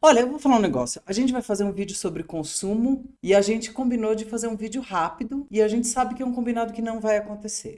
Olha, eu vou falar um negócio. A gente vai fazer um vídeo sobre consumo e a gente combinou de fazer um vídeo rápido e a gente sabe que é um combinado que não vai acontecer.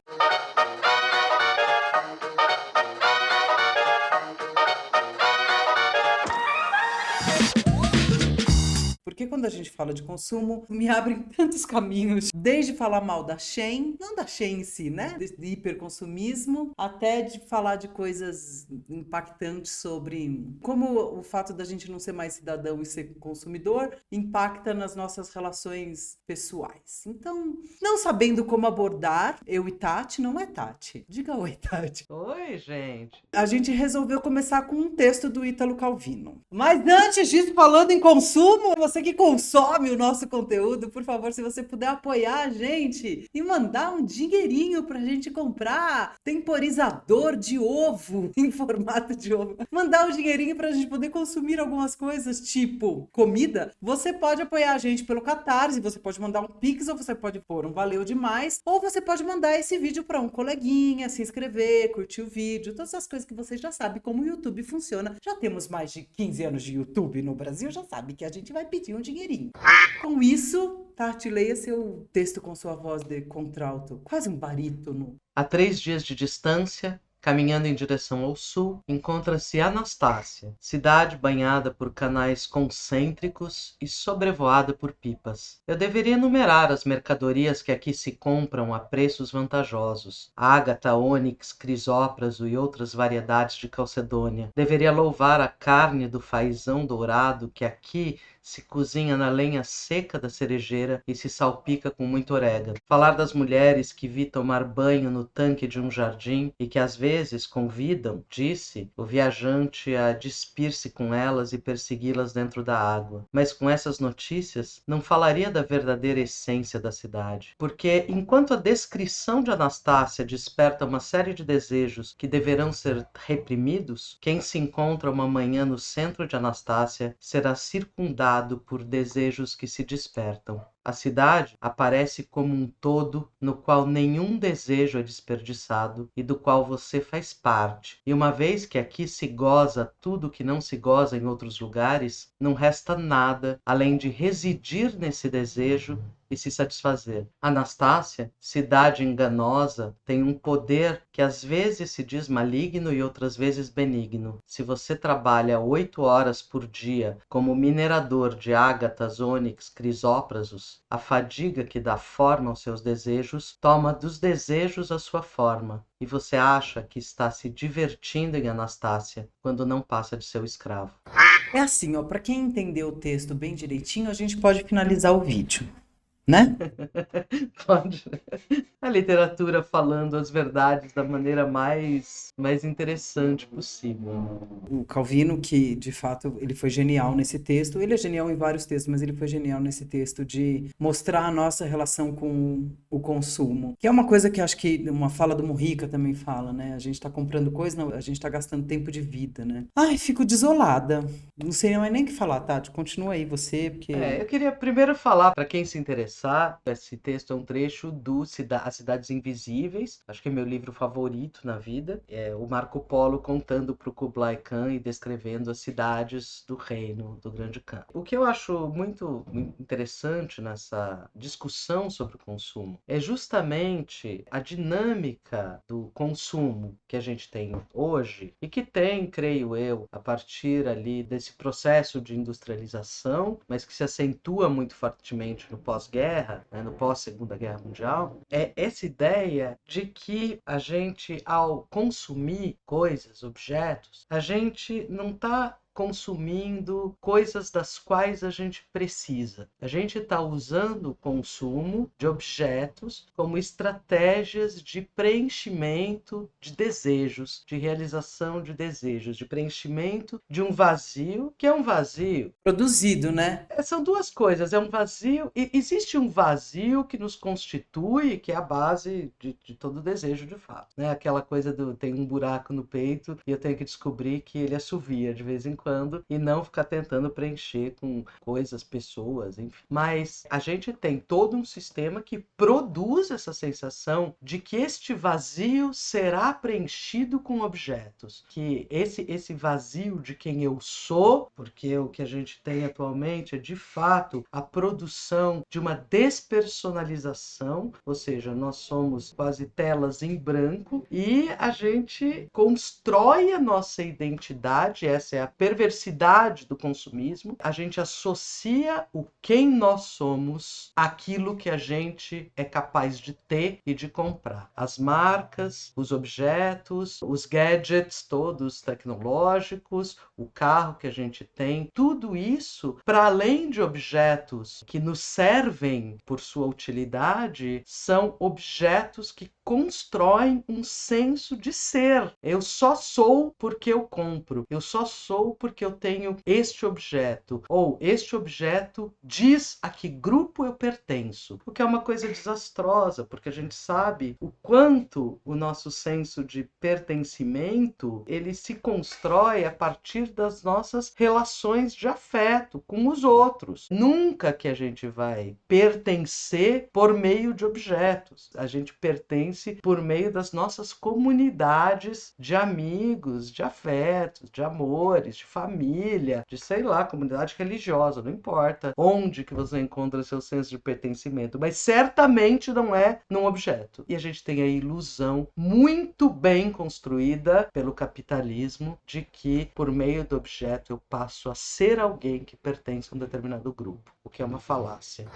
Porque quando a gente fala de consumo, me abrem tantos caminhos, desde falar mal da Shein, não da Shein em si, né? De hiperconsumismo, até de falar de coisas impactantes sobre como o fato da gente não ser mais cidadão e ser consumidor impacta nas nossas relações pessoais. Então, não sabendo como abordar, eu e Tati, não é Tati. Diga oi, Tati. Oi, gente. A gente resolveu começar com um texto do Ítalo Calvino. Mas antes disso, falando em consumo, você que consome o nosso conteúdo, por favor, se você puder apoiar a gente e mandar um dinheirinho pra gente comprar temporizador de ovo em formato de ovo, mandar um dinheirinho pra gente poder consumir algumas coisas, tipo comida, você pode apoiar a gente pelo Catarse, você pode mandar um Pix, ou você pode pôr um valeu demais, ou você pode mandar esse vídeo pra um coleguinha, se inscrever, curtir o vídeo, todas as coisas que você já sabe como o YouTube funciona. Já temos mais de 15 anos de YouTube no Brasil, já sabe que a gente vai pedir um dinheirinho. Com isso, Tati, leia seu texto com sua voz de contralto, quase um barítono. A 3 dias de distância, caminhando em direção ao sul, encontra-se Anastácia, cidade banhada por canais concêntricos e sobrevoada por pipas. Eu deveria enumerar as mercadorias que aqui se compram a preços vantajosos: ágata, ônix, crisópraso e outras variedades de calcedônia. Deveria louvar a carne do faisão dourado que aqui se cozinha na lenha seca da cerejeira e se salpica com muito orégano. Falar das mulheres que vi tomar banho no tanque de um jardim e que às vezes convidam, disse, o viajante a despir-se com elas e persegui-las dentro da água. Mas com essas notícias não falaria da verdadeira essência da cidade, porque enquanto a descrição de Anastácia desperta uma série de desejos que deverão ser reprimidos, quem se encontra uma manhã no centro de Anastácia será circundado por desejos que se despertam. A cidade aparece como um todo no qual nenhum desejo é desperdiçado e do qual você faz parte. E uma vez que aqui se goza tudo que não se goza em outros lugares, não resta nada além de residir nesse desejo e se satisfazer. Anastácia, cidade enganosa, tem um poder que às vezes se diz maligno e outras vezes benigno. Se você trabalha 8 horas por dia como minerador de ágatas, ônix, crisóprasos, a fadiga que dá forma aos seus desejos toma dos desejos a sua forma, e você acha que está se divertindo em Anastácia quando não passa de seu escravo. É assim, ó, para quem entendeu o texto bem direitinho, a gente pode finalizar o vídeo, né? Pode. A literatura falando as verdades da maneira mais interessante possível. O Calvino, que de fato ele foi genial nesse texto, ele é genial em vários textos, mas ele foi genial nesse texto de mostrar a nossa relação com o consumo, que é uma coisa que acho que uma fala do Mujica também fala, né? A gente tá comprando coisa, não, a gente tá gastando tempo de vida, né? Ai, fico desolada. Não sei mais nem o que falar, Tati. Continua aí você, porque Eu queria primeiro falar, para quem se interessar, esse texto é um trecho do As Cidades Invisíveis, acho que é meu livro favorito na vida. É o Marco Polo contando para o Kublai Khan e descrevendo as cidades do reino do Grande Khan. O que eu acho muito interessante nessa discussão sobre o consumo é justamente a dinâmica do consumo que a gente tem hoje e que tem, creio eu, a partir ali desse processo de industrialização, mas que se acentua muito fortemente no pós-guerra, né, no pós-Segunda Guerra Mundial, é essa ideia de que a gente, ao consumir coisas, objetos, a gente não está consumindo coisas das quais a gente precisa. A gente está usando o consumo de objetos como estratégias de preenchimento de desejos, de realização de desejos, de preenchimento de um vazio, que é um vazio. produzido, né? São duas coisas, é um vazio, e existe um vazio que nos constitui, que é a base de todo desejo de fato, né? Aquela coisa do tem um buraco no peito e eu tenho que descobrir que ele assovia de vez em quando. fotografando e não ficar tentando preencher com coisas, pessoas, enfim. Mas a gente tem todo um sistema que produz essa sensação de que este vazio será preenchido com objetos. Que esse vazio de quem eu sou, porque o que a gente tem atualmente é de fato a produção de uma despersonalização, ou seja, nós somos quase telas em branco e a gente constrói a nossa identidade, essa é a perversidade do consumismo, a gente associa o quem nós somos àquilo que a gente é capaz de ter e de comprar. As marcas, os objetos, os gadgets todos tecnológicos, o carro que a gente tem, tudo isso, para além de objetos que nos servem por sua utilidade, são objetos que constroem um senso de ser. Eu só sou porque eu compro. Eu só sou porque eu tenho este objeto. Ou este objeto diz a que grupo eu pertenço. O que é uma coisa desastrosa, porque a gente sabe o quanto o nosso senso de pertencimento ele se constrói a partir das nossas relações de afeto com os outros. Nunca que a gente vai pertencer por meio de objetos. A gente pertence por meio das nossas comunidades de amigos, de afetos, de amores, de família, de sei lá, comunidade religiosa, não importa onde que você encontra seu senso de pertencimento, mas certamente não é num objeto. E a gente tem a ilusão muito bem construída pelo capitalismo de que por meio do objeto eu passo a ser alguém que pertence a um determinado grupo, o que é uma falácia.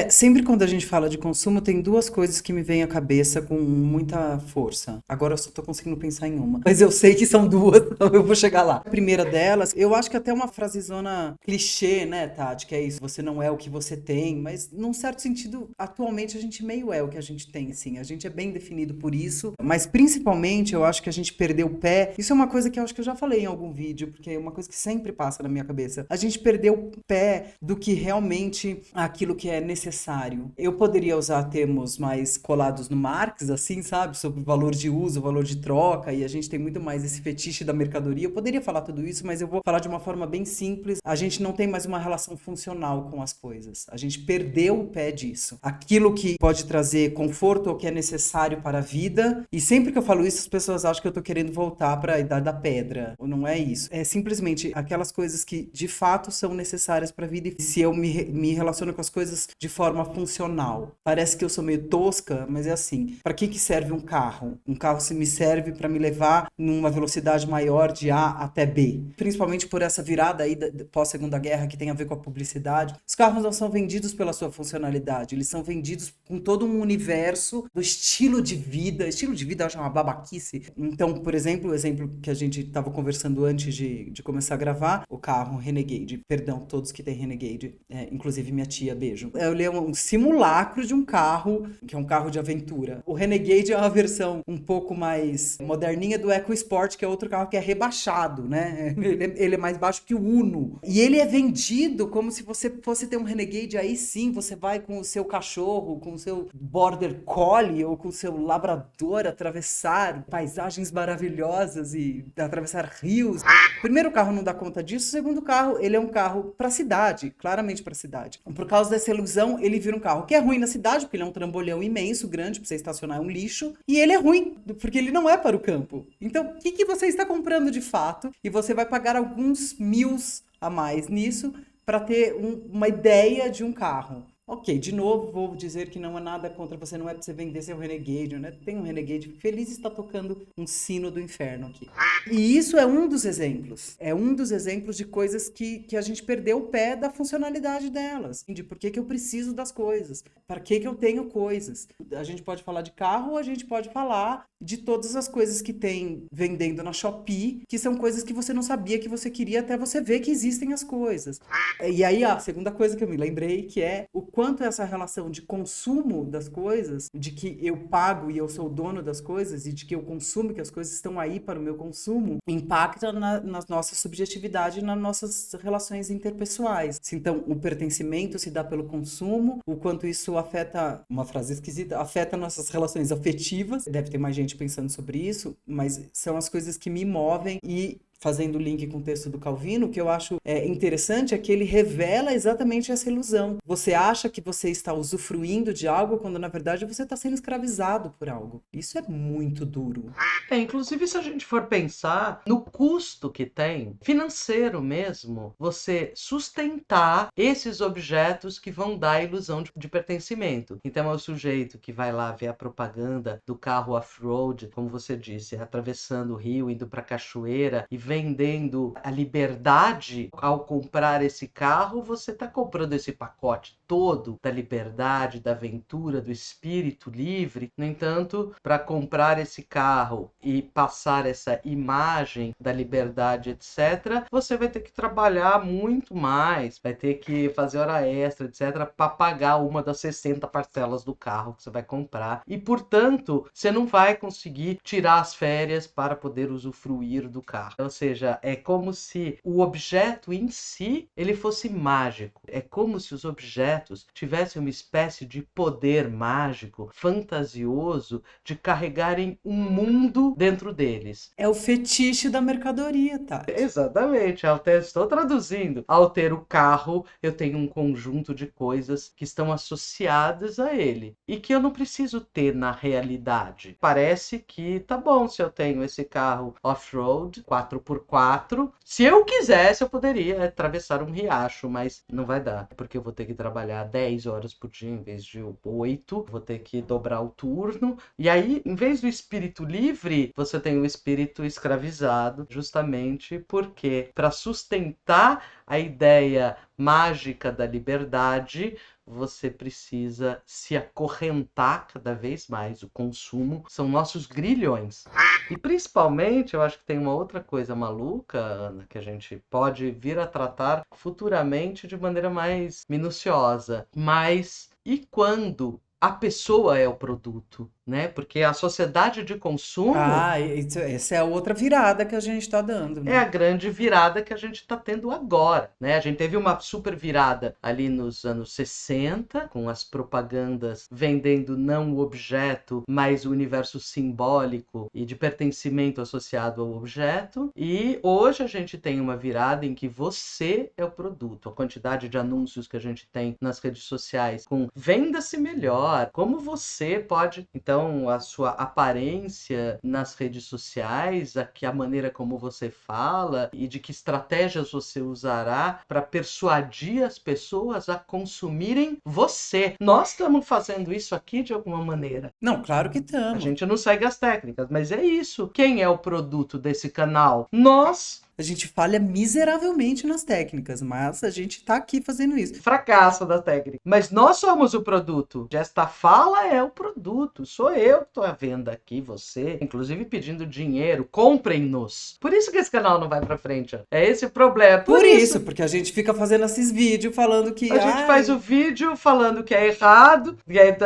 Sempre quando a gente fala de consumo, tem duas coisas que me vêm à cabeça com muita força. Agora eu só tô conseguindo pensar em uma, mas eu sei que são duas, então eu vou chegar lá. A primeira delas, eu acho que até uma frasezona clichê, né, Tati, que é isso, você não é o que você tem, mas num certo sentido, atualmente a gente meio é o que a gente tem, sim. A gente é bem definido por isso, mas principalmente eu acho que a gente perdeu o pé. Isso é uma coisa que eu acho que eu já falei em algum vídeo, porque é uma coisa que sempre passa na minha cabeça. A gente perdeu o pé do que realmente aquilo que é necessário. Eu poderia usar termos mais colados no Marx, assim, sabe? Sobre valor de uso, valor de troca, e a gente tem muito mais esse fetiche da mercadoria. Eu poderia falar tudo isso, mas eu vou falar de uma forma bem simples. A gente não tem mais uma relação funcional com as coisas. A gente perdeu o pé disso. Aquilo que pode trazer conforto ou que é necessário para a vida, e sempre que eu falo isso, as pessoas acham que eu tô querendo voltar para a idade da pedra. Ou não é isso. É simplesmente aquelas coisas que de fato são necessárias para a vida, e se eu me relaciono com as coisas de forma funcional. Parece que eu sou meio tosca, mas é assim. Para que serve um carro? Um carro me serve para me levar numa velocidade maior de A até B. Principalmente por essa virada aí pós-Segunda Guerra que tem a ver com a publicidade. Os carros não são vendidos pela sua funcionalidade, eles são vendidos com todo um universo do estilo de vida. Estilo de vida eu acho uma babaquice. Então, por exemplo, o exemplo que a gente estava conversando antes de começar a gravar, o carro Renegade. Perdão, todos que têm Renegade, inclusive minha tia, beijo. Eu li um simulacro de um carro, que é um carro de aventura. O Renegade é uma versão um pouco mais moderninha do EcoSport, que é outro carro que é rebaixado, né? Ele é mais baixo que o Uno. E ele é vendido como se você fosse ter um Renegade, aí sim, você vai com o seu cachorro, com o seu Border Collie ou com o seu Labrador atravessar paisagens maravilhosas e atravessar rios. O primeiro carro não dá conta disso, o segundo carro, ele é um carro pra cidade, claramente pra cidade. Por causa dessa ilusão, ele vira um carro que é ruim na cidade, porque ele é um trambolhão imenso, grande, pra você estacionar, é um lixo, e ele é ruim, porque ele não é para o campo. Então, o que você está comprando de fato? E você vai pagar alguns mils a mais nisso para ter uma ideia de um carro. Ok, de novo, vou dizer que não é nada contra você, não é pra você vender seu Renegade, né? Tem um Renegade feliz, está tocando um sino do inferno aqui. E isso é um dos exemplos. É um dos exemplos de coisas que a gente perdeu o pé da funcionalidade delas. De por que eu preciso das coisas. Para que eu tenho coisas. A gente pode falar de carro ou a gente pode falar de todas as coisas que tem vendendo na Shopee, que são coisas que você não sabia que você queria até você ver que existem as coisas. E aí a segunda coisa que eu me lembrei, que é o quanto essa relação de consumo das coisas, de que eu pago e eu sou o dono das coisas, e de que eu consumo, que as coisas estão aí para o meu consumo, impacta na nossa subjetividade e nas nossas relações interpessoais. Então, o pertencimento se dá pelo consumo, o quanto isso afeta, uma frase esquisita, afeta nossas relações afetivas. Deve ter mais gente pensando sobre isso, mas são as coisas que me movem e fazendo o link com o texto do Calvino, o que eu acho interessante é que ele revela exatamente essa ilusão. Você acha que você está usufruindo de algo quando, na verdade, você está sendo escravizado por algo. Isso é muito duro. Inclusive, se a gente for pensar no custo que tem, financeiro mesmo, você sustentar esses objetos que vão dar a ilusão de pertencimento. Então, é o sujeito que vai lá ver a propaganda do carro off-road, como você disse, atravessando o rio, indo para a cachoeira e vendendo a liberdade. Ao comprar esse carro, você está comprando esse pacote todo da liberdade, da aventura, do espírito livre. No entanto, para comprar esse carro e passar essa imagem da liberdade, etc., você vai ter que trabalhar muito mais, vai ter que fazer hora extra, etc., para pagar uma das 60 parcelas do carro que você vai comprar. E, portanto, você não vai conseguir tirar as férias para poder usufruir do carro. Ou seja, é como se o objeto em si ele fosse mágico. É como se os objetos tivessem uma espécie de poder mágico, fantasioso, de carregarem um mundo dentro deles. É o fetiche da mercadoria, tá? Exatamente. Estou traduzindo. Ao ter o carro, eu tenho um conjunto de coisas que estão associadas a ele e que eu não preciso ter na realidade. Parece que tá bom se eu tenho esse carro off-road 4x4. Se eu quisesse, eu poderia atravessar um riacho, mas não vai dar, porque eu vou ter que trabalhar 10 horas por dia em vez de 8, vou ter que dobrar o turno. E aí, em vez do espírito livre, você tem o espírito escravizado, justamente porque, para sustentar a ideia mágica da liberdade, você precisa se acorrentar cada vez mais. O consumo são nossos grilhões. E principalmente, eu acho que tem uma outra coisa maluca, Ana, que a gente pode vir a tratar futuramente de maneira mais minuciosa. Mas e quando a pessoa é o produto, né? Porque a sociedade de consumo Essa é a outra virada que a gente está dando, né? é a grande virada que a gente está tendo agora, né? A gente teve uma super virada ali nos anos 60, com as propagandas vendendo não o objeto, mas o universo simbólico e de pertencimento associado ao objeto. E hoje a gente tem uma virada em que você é o produto. A quantidade de anúncios que a gente tem nas redes sociais com venda-se melhor, como você pode... Então, a sua aparência nas redes sociais, a maneira como você fala e de que estratégias você usará para persuadir as pessoas a consumirem você. Nós estamos fazendo isso aqui de alguma maneira. Não, claro que A estamos. gente não segue as técnicas, mas é isso. Quem é o produto desse canal? Nós. A gente falha miseravelmente nas técnicas, mas a gente tá aqui fazendo isso. Fracasso da técnica. Mas nós somos o produto. Esta fala é o produto. Sou eu que estou à venda aqui, você. Inclusive pedindo dinheiro. Comprem-nos. Por isso que esse canal não vai pra frente. Ó. É esse o problema. Por isso, porque a gente fica fazendo esses vídeos falando que... A gente faz o vídeo falando que é errado. E aí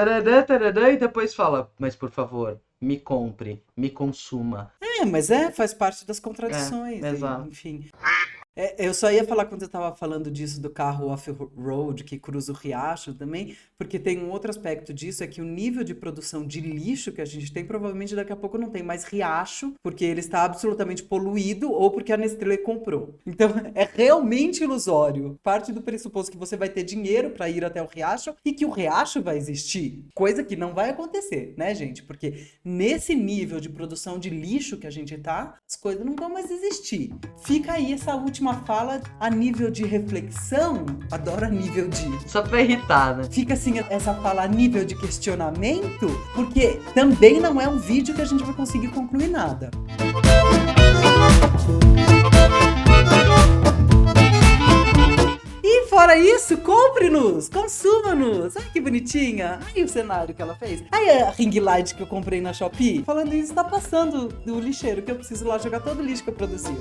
e depois fala, mas por favor... me compre, me consuma. Mas faz parte das contradições. Exato. Enfim. Eu só ia falar quando eu estava falando disso do carro off-road que cruza o riacho também, porque tem um outro aspecto disso, é que o nível de produção de lixo que a gente tem, provavelmente daqui a pouco não tem mais riacho, porque ele está absolutamente poluído ou porque a Nestlé comprou. Então é realmente ilusório. Parte do pressuposto que você vai ter dinheiro para ir até o riacho e que o riacho vai existir, coisa que não vai acontecer, né, gente? Porque nesse nível de produção de lixo que a gente tá, as coisas não vão mais existir. Fica aí essa última fala a nível de reflexão, adoro a nível de... Só pra irritar, né? Fica assim essa fala a nível de questionamento, porque também não é um vídeo que a gente vai conseguir concluir nada. E fora isso, compre-nos, consuma-nos. Ai, que bonitinha. Ai, o cenário que ela fez. Ai, a ring light que eu comprei na Shopee. Falando isso, tá passando do lixeiro, que eu preciso lá jogar todo o lixo que eu produzi.